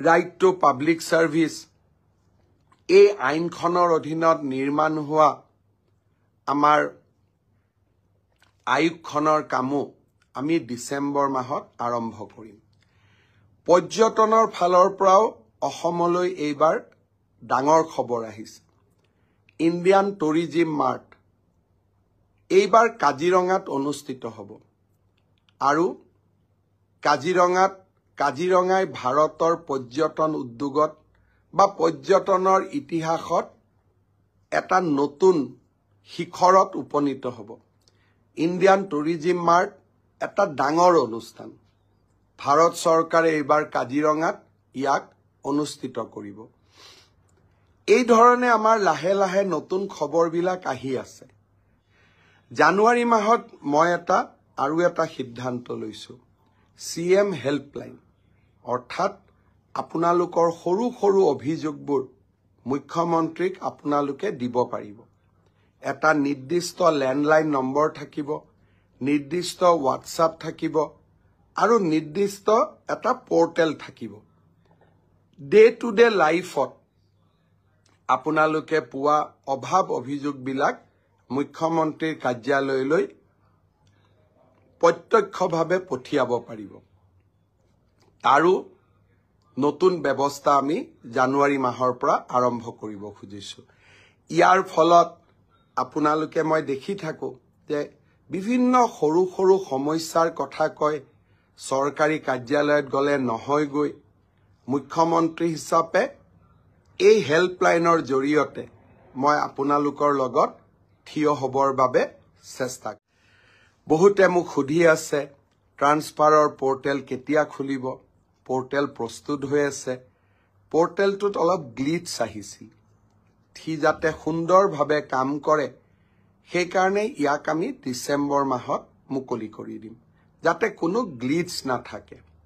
right to public service এই আইনখনৰ অধীনত নিৰ্মাণ হোৱা আমাৰ আয়োগখনৰ কামো আমি ডিসেম্বৰ মাহত আৰম্ভ কৰিম পৰ্যটনৰ ফালৰ পৰাও অসমলৈ এইবাৰ ডাঙৰ খবৰ আহিছে ইণ্ডিয়ান টুৰিজিম মাৰ্ট এইবাৰ কাজিৰঙাত অনুষ্ঠিত হ'ব আৰু কাজিৰঙাই ভাৰতৰ পৰ্যটন উদ্যোগত বা পৰ্যটনৰ ইতিহাসত এটা নতুন শিখৰত উপনীত হ'ব ইণ্ডিয়ান টুৰিজিম মাৰ্ট এটা ডাঙৰ অনুষ্ঠান ভাৰত চৰকাৰে এইবাৰ কাজিৰঙাত ইয়াক অনুষ্ঠিত কৰিব এই ধৰণে আমাৰ লাহে লাহে নতুন খবৰবিলাক আহি আছে জানুৱাৰী মাহত মই আৰু এটা সিদ্ধান্ত লৈছো CM হেল্পলাইন অৰ্থাৎ আপোনালোকৰ সৰু সৰু অভিযোগবোৰ মুখ্যমন্ত্ৰীক আপোনালোকে দিব পাৰিব এটা নিৰ্দিষ্ট ল্যান্ডলাইন নম্বৰ থাকিব নিৰ্দিষ্ট WhatsApp থাকিব আৰু নিৰ্দিষ্ট এটা পোৰ্টেল থাকিব ডে টু ডে লাইফত আপোনালোকে পুৱা অভাৱ অভিযোগবিলাক মুখ্যমন্ত্ৰীৰ কাৰ্যালয়লৈ প্ৰত্যক্ষভাৱে পঠিয়াব পাৰিব আৰু নতুন ব্যৱস্থা আমি জানুৱাৰী মাহৰ পৰা আৰম্ভ কৰিব খুজিছো ইয়াৰ ফলত আপোনালোকে মই দেখি থাকো যে বিভিন্ন সৰু সৰু সমস্যাৰ কথা কয় চৰকাৰী কাৰ্যালয়ত গলে নহয় গৈ মুখ্যমন্ত্ৰী হিচাপে এই হেল্পলাইনৰ জৰিয়তে মই আপোনালোকৰ লগত থিয় হবৰ বাবে চেষ্টা বহুতে মোক সুধি আছে ট্ৰান্সফাৰৰ পোৰ্টেল কেতিয়া খুলিব পোৰ্টেল প্ৰস্তুত হৈ আছে পোৰ্টেলটোত অলপ গ্লিচ আহিছিল থি যাতে সুন্দৰভাৱে কাম কৰে সেই কাৰণে ইয়াক আমি ডিসেম্বৰ মাহত মুকলি কৰি দিম যাতে কোনো গ্লিচ না থাকে